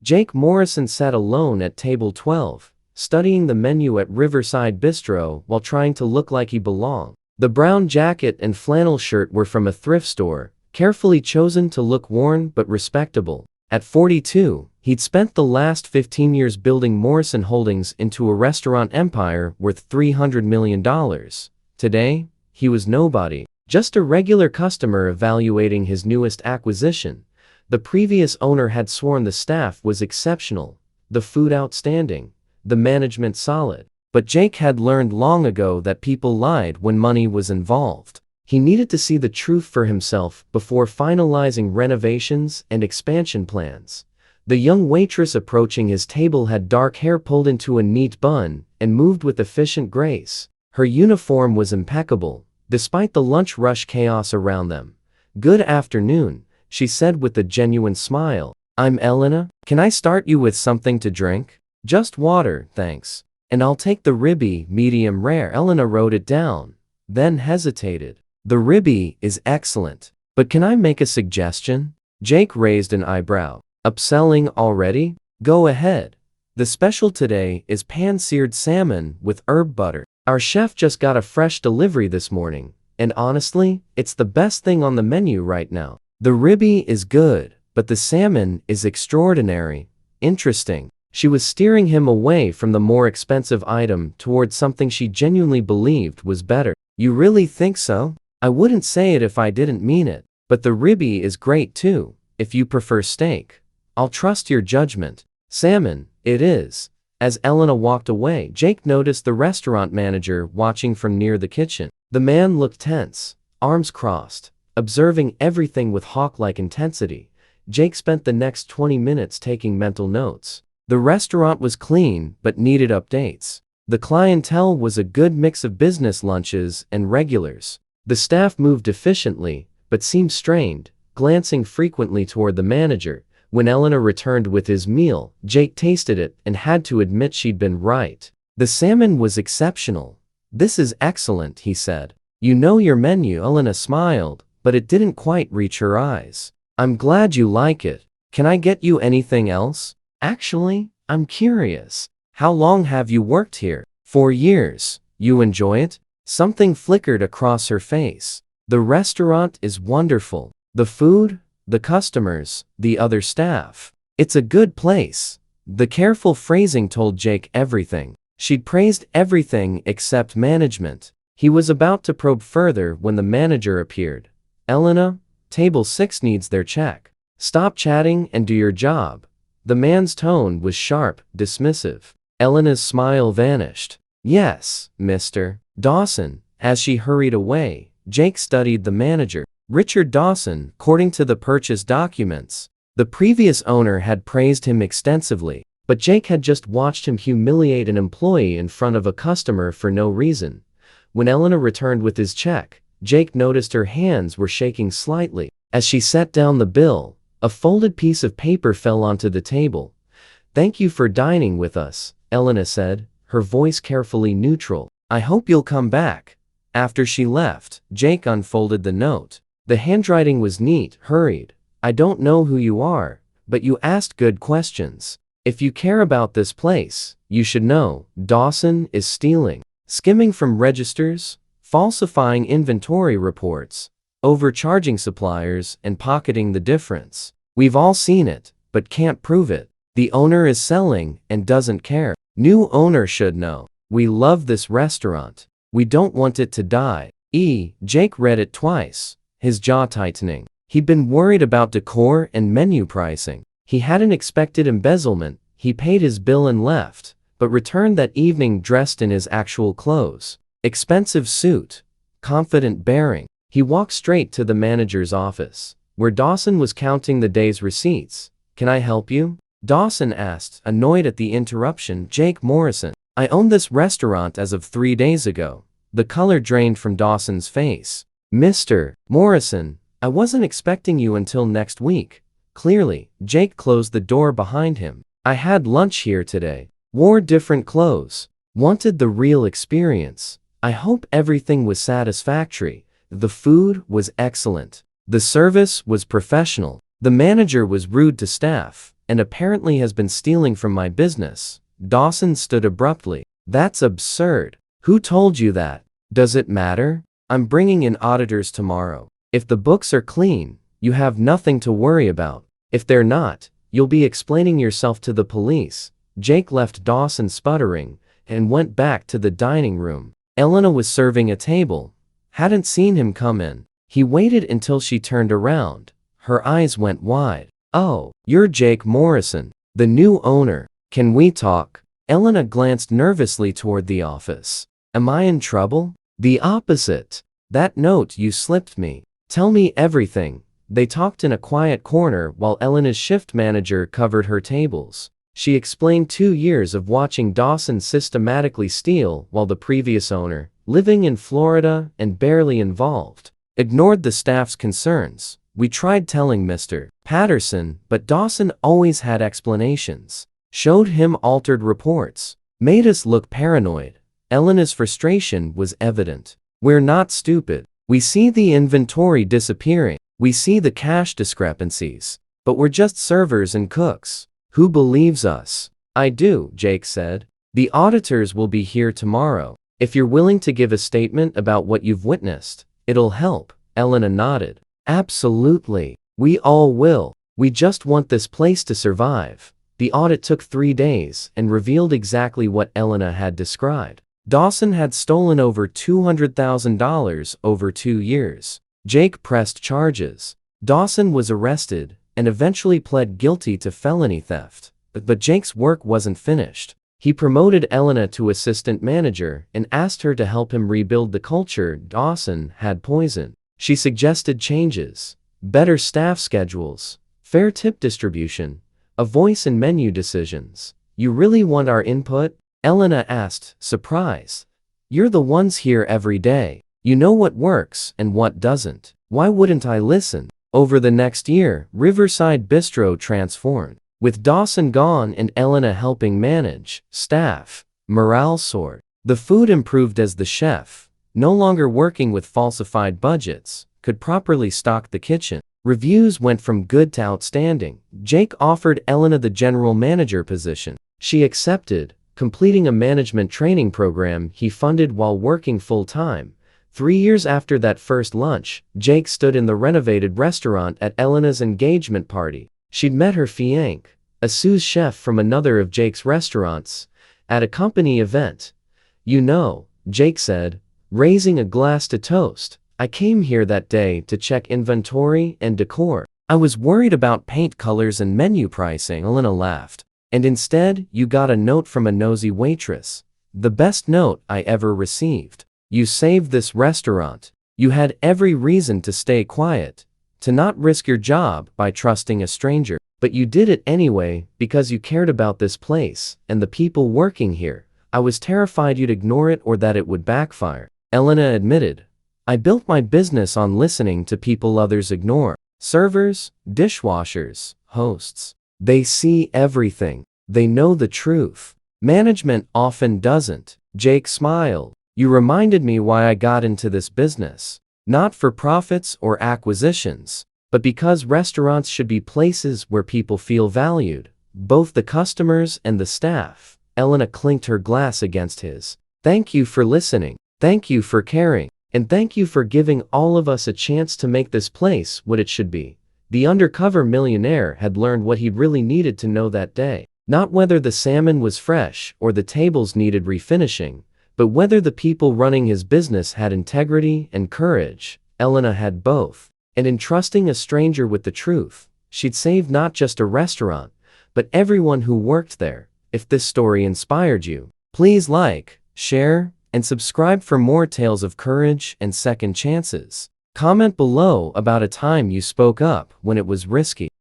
Jake Morrison sat alone at table 12, studying the menu at Riverside Bistro while trying to look like he belonged. The brown jacket and flannel shirt were from a thrift store, carefully chosen to look worn but respectable. At 42, he'd spent the last 15 years building Morrison Holdings into a restaurant empire worth $300 million. Today, he was nobody, just a regular customer evaluating his newest acquisition. The previous owner had sworn the staff was exceptional, the food outstanding, the management solid. But Jake had learned long ago that people lied when money was involved. He needed to see the truth for himself before finalizing renovations and expansion plans. The young waitress approaching his table had dark hair pulled into a neat bun and moved with efficient grace. Her uniform was impeccable, despite the lunch rush chaos around them. "Good afternoon," she said with a genuine smile. "I'm Elena. Can I start you with something to drink?" "Just water, thanks. And I'll take the ribby, medium rare." Elena wrote it down, then hesitated. "The ribby is excellent. But can I make a suggestion?" Jake raised an eyebrow. "Upselling already? Go ahead. The special today is pan-seared salmon with herb butter. Our chef just got a fresh delivery this morning, and honestly, it's the best thing on the menu right now. The ribby is good, but the salmon is extraordinary. Interesting." She was steering him away from the more expensive item towards something she genuinely believed was better. "You really think so? I wouldn't say it if I didn't mean it. But the ribby is great too, if you prefer steak. I'll trust your judgment." "Salmon, it is." As Elena walked away, Jake noticed the restaurant manager watching from near the kitchen. The man looked tense, arms crossed, observing everything with hawk-like intensity. Jake spent the next 20 minutes taking mental notes. The restaurant was clean but needed updates. The clientele was a good mix of business lunches and regulars. The staff moved efficiently but seemed strained, glancing frequently toward the manager. When Elena returned with his meal, Jake tasted it and had to admit she'd been right. The salmon was exceptional. "This is excellent," he said. "You know your menu." Elena smiled, but it didn't quite reach her eyes. "I'm glad you like it. Can I get you anything else? Actually, I'm curious. How long have you worked here?" "4 years. You enjoy it?" Something flickered across her face. "The restaurant is wonderful. The food, the customers, the other staff. It's a good place." The careful phrasing told Jake everything. She'd praised everything except management. He was about to probe further when the manager appeared. "Elena, table 6 needs their check. Stop chatting and do your job." The man's tone was sharp, dismissive. Elena's smile vanished. "Yes, Mr. Dawson." As she hurried away, Jake studied the manager. Richard Dawson, according to the purchase documents. The previous owner had praised him extensively, but Jake had just watched him humiliate an employee in front of a customer for no reason. When Elena returned with his check, Jake noticed her hands were shaking slightly. As she set down the bill, a folded piece of paper fell onto the table. "Thank you for dining with us," Elena said, her voice carefully neutral. "I hope you'll come back." After she left, Jake unfolded the note. The handwriting was neat, hurried. "I don't know who you are, but you asked good questions. If you care about this place, you should know Dawson is stealing, skimming from registers, falsifying inventory reports, overcharging suppliers and pocketing the difference. We've all seen it, but can't prove it. The owner is selling and doesn't care. New owner should know. We love this restaurant. We don't want it to die." Jake read it twice, his jaw tightening. He'd been worried about decor and menu pricing. He hadn't expected embezzlement. He paid his bill and left, but returned that evening dressed in his actual clothes. Expensive suit, confident bearing. He walked straight to the manager's office, where Dawson was counting the day's receipts. "Can I help you?" Dawson asked, annoyed at the interruption. "Jake Morrison. I own this restaurant as of 3 days ago." The color drained from Dawson's face. "Mr. Morrison, I wasn't expecting you until next week." Clearly, Jake closed the door behind him. "I had lunch here today. Wore different clothes. Wanted the real experience. I hope everything was satisfactory. The food was excellent. The service was professional. The manager was rude to staff, and apparently has been stealing from my business." Dawson stood abruptly. "That's absurd. Who told you that? Does it matter? I'm bringing in auditors tomorrow. If the books are clean, you have nothing to worry about. If they're not, you'll be explaining yourself to the police." Jake left Dawson sputtering and went back to the dining room. Elena was serving a table. Hadn't seen him come in. He waited until she turned around. Her eyes went wide. "Oh, you're Jake Morrison, the new owner. Can we talk?" Elena glanced nervously toward the office. "Am I in trouble?" "The opposite. That note you slipped me. Tell me everything." They talked in a quiet corner while Elena's shift manager covered her tables. She explained 2 years of watching Dawson systematically steal while the previous owner, living in Florida and barely involved, ignored the staff's concerns. "We tried telling Mr. Patterson, but Dawson always had explanations. Showed him altered reports. Made us look paranoid." Elena's frustration was evident. "We're not stupid. We see the inventory disappearing. We see the cash discrepancies. But we're just servers and cooks. Who believes us?" "I do," Jake said. "The auditors will be here tomorrow. If you're willing to give a statement about what you've witnessed, it'll help." Elena nodded. "Absolutely. We all will. We just want this place to survive." The audit took 3 days and revealed exactly what Elena had described. Dawson had stolen over $200,000 over 2 years. Jake pressed charges. Dawson was arrested and eventually pled guilty to felony theft. But Jake's work wasn't finished. He promoted Elena to assistant manager and asked her to help him rebuild the culture Dawson had poisoned. She suggested changes, better staff schedules, fair tip distribution, a voice in menu decisions. "You really want our input?" Elena asked, surprised. "You're the ones here every day. You know what works and what doesn't. Why wouldn't I listen?" Over the next year, Riverside Bistro transformed. With Dawson gone and Elena helping manage, staff, morale soared. The food improved as the chef, no longer working with falsified budgets, could properly stock the kitchen. Reviews went from good to outstanding. Jake offered Elena the general manager position. She accepted, completing a management training program he funded while working full-time. 3 years after that first lunch, Jake stood in the renovated restaurant at Elena's engagement party. She'd met her fiancé, a sous chef from another of Jake's restaurants, at a company event. "You know," Jake said, raising a glass to toast, "I came here that day to check inventory and decor. I was worried about paint colors and menu pricing." Elena laughed. "And instead, you got a note from a nosy waitress. The best note I ever received. You saved this restaurant. You had every reason to stay quiet, to not risk your job by trusting a stranger. But you did it anyway because you cared about this place and the people working here. I was terrified you'd ignore it or that it would backfire." Elena admitted, "I built my business on listening to people others ignore. Servers, dishwashers, hosts. They see everything. They know the truth. Management often doesn't." Jake smiled. "You reminded me why I got into this business. Not for profits or acquisitions, but because restaurants should be places where people feel valued, both the customers and the staff." Elena clinked her glass against his. "Thank you for listening. Thank you for caring. And thank you for giving all of us a chance to make this place what it should be." The undercover millionaire had learned what he really needed to know that day. Not whether the salmon was fresh or the tables needed refinishing, but whether the people running his business had integrity and courage. Elena had both. And in trusting a stranger with the truth, she'd saved not just a restaurant, but everyone who worked there. If this story inspired you, please like, share, and subscribe for more tales of courage and second chances. Comment below about a time you spoke up when it was risky.